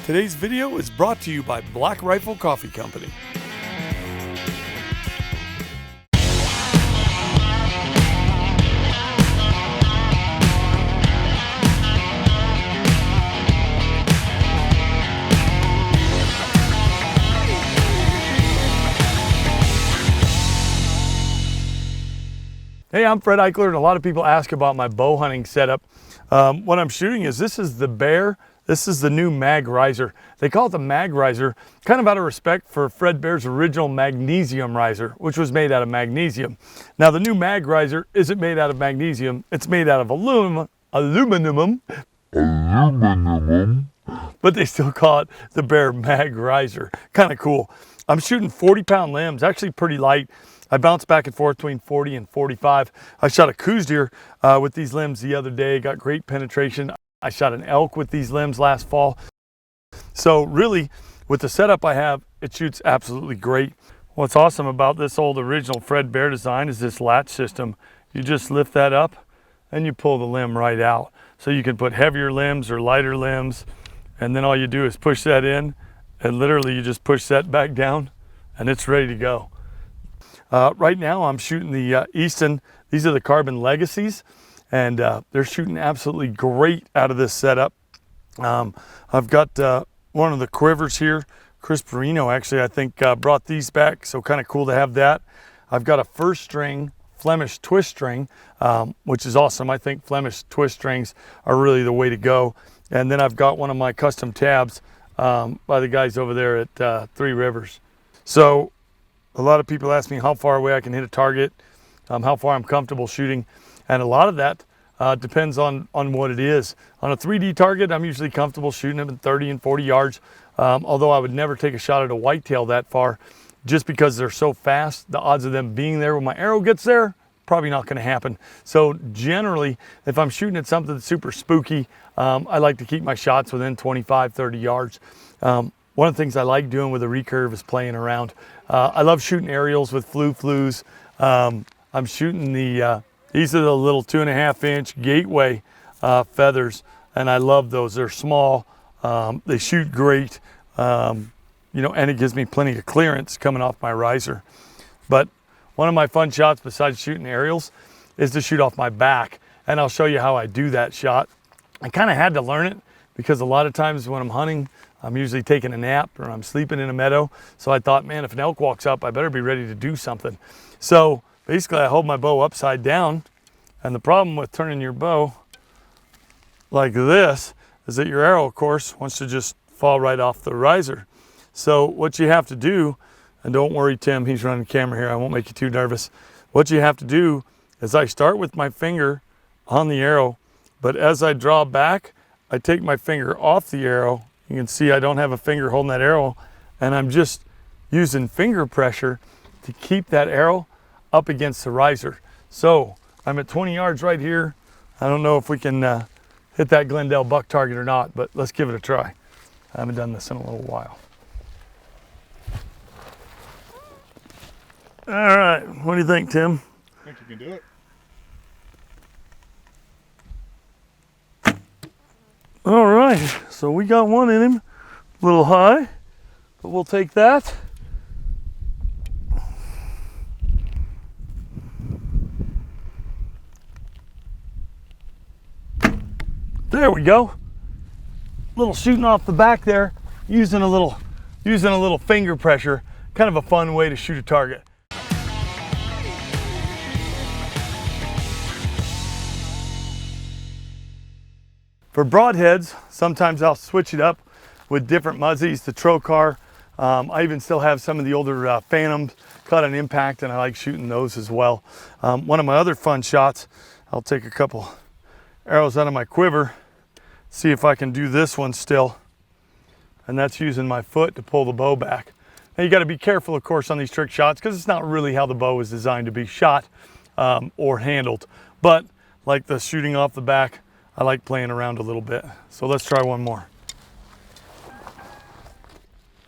Today's video is brought to you by Black Rifle Coffee Company. Hey, I'm Fred Eichler, and a lot of people ask about my bow hunting setup. What I'm shooting is, this is the Bear. This is the new Mag Riser. They call it the Mag Riser, kind of out of respect for Fred Bear's original magnesium riser, which was made out of magnesium. Now, the new Mag Riser isn't made out of magnesium. It's made out of aluminum, but they still call it the Bear Mag Riser. Kind of cool. I'm shooting 40-pound limbs, actually pretty light. I bounce back and forth between 40 and 45. I shot a coos deer with these limbs the other day, got great penetration. I shot an elk with these limbs last fall. So really, with the setup I have, it shoots absolutely great. What's awesome about this old original Fred Bear design is this latch system. You just lift that up and you pull the limb right out. So you can put heavier limbs or lighter limbs, and then all you do is push that in, and literally you just push that back down and it's ready to go. Right now I'm shooting the Easton. These are the Carbon Legacies, and they're shooting absolutely great out of this setup. I've got one of the quivers here. Chris Perino actually, I think, brought these back, so kind of cool to have that. I've got a first string Flemish twist string, which is awesome. I think Flemish twist strings are really the way to go. And then I've got one of my custom tabs by the guys over there at Three Rivers. So a lot of people ask me how far away I can hit a target, how far I'm comfortable shooting, and a lot of that depends on what it is. On a 3D target, I'm usually comfortable shooting them in 30 and 40 yards, although I would never take a shot at a whitetail that far, just because they're so fast. The odds of them being there when my arrow gets there, probably not going to happen. So generally, if I'm shooting at something that's super spooky, I like to keep my shots within 25, 30 yards. One of the things I like doing with a recurve is playing around. I love shooting aerials with flues. I'm shooting these are the little 2.5-inch Gateway feathers, and I love those. They're small, they shoot great, and it gives me plenty of clearance coming off my riser. But one of my fun shots besides shooting aerials is to shoot off my back, and I'll show you how I do that shot. I kind of had to learn it because a lot of times when I'm hunting, I'm usually taking a nap or I'm sleeping in a meadow. So I thought, man, if an elk walks up, I better be ready to do something. So basically I hold my bow upside down, and the problem with turning your bow like this is that your arrow, of course, wants to just fall right off the riser. So what you have to do, and don't worry, Tim, he's running the camera here, I won't make you too nervous. What you have to do is I start with my finger on the arrow, but as I draw back, I take my finger off the arrow. You can see I don't have a finger holding that arrow, and I'm just using finger pressure to keep that arrow up against the riser. So I'm at 20 yards right here. I don't know if we can hit that Glendale buck target or not, but let's give it a try. I haven't done this in a little while. All right, what do you think, Tim? I think you can do it. All right, so we got one in him, a little high, but we'll take that. There we go. Little shooting off the back there, using a little finger pressure. Kind of a fun way to shoot a target. For broadheads, sometimes I'll switch it up with different muzzies, the Trocar. I even still have some of the older Phantoms, caught an impact, and I like shooting those as well. One of my other fun shots, I'll take a couple arrows out of my quiver, see if I can do this one still, and that's using my foot to pull the bow back. Now you got to be careful, of course, on these trick shots, because it's not really how the bow is designed to be shot or handled. But like the shooting off the back, I like playing around a little bit. So let's try one more.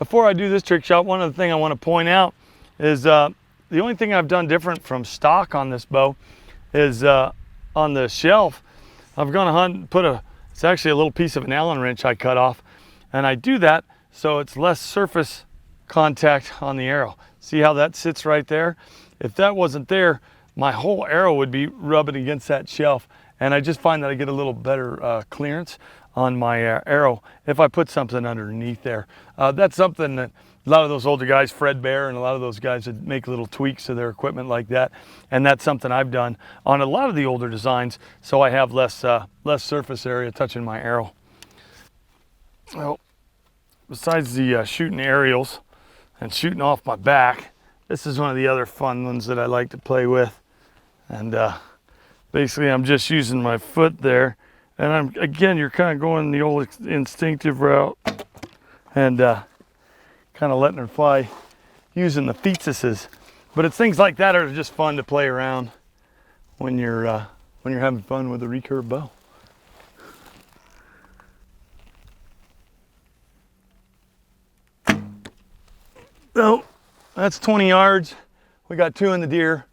Before I do this trick shot, one other thing I want to point out is the only thing I've done different from stock on this bow is on the shelf, I've gone ahead and put it's actually a little piece of an Allen wrench I cut off, And I do that so it's less surface contact on the arrow. See how that sits right there? If that wasn't there, my whole arrow would be rubbing against that shelf. And I just find that I get a little better clearance on my arrow if I put something underneath there. That's something that a lot of those older guys, Fred Bear and a lot of those guys, would make little tweaks to their equipment like that. And that's something I've done on a lot of the older designs, so I have less surface area touching my arrow. Well, besides the shooting aerials and shooting off my back, this is one of the other fun ones that I like to play with. And basically I'm just using my foot there, and again, you're kind of going the old instinctive route and kind of letting her fly using the feetses. But it's things like that are just fun to play around when you're having fun with a recurve bow. So that's 20 yards. We got 2 in the deer.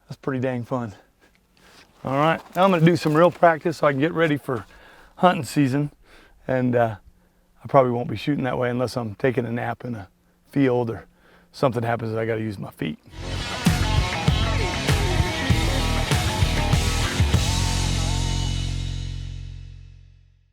That's pretty dang fun. All right, now I'm gonna do some real practice so I can get ready for hunting season. And I probably won't be shooting that way unless I'm taking a nap in a field or something happens that I gotta use my feet.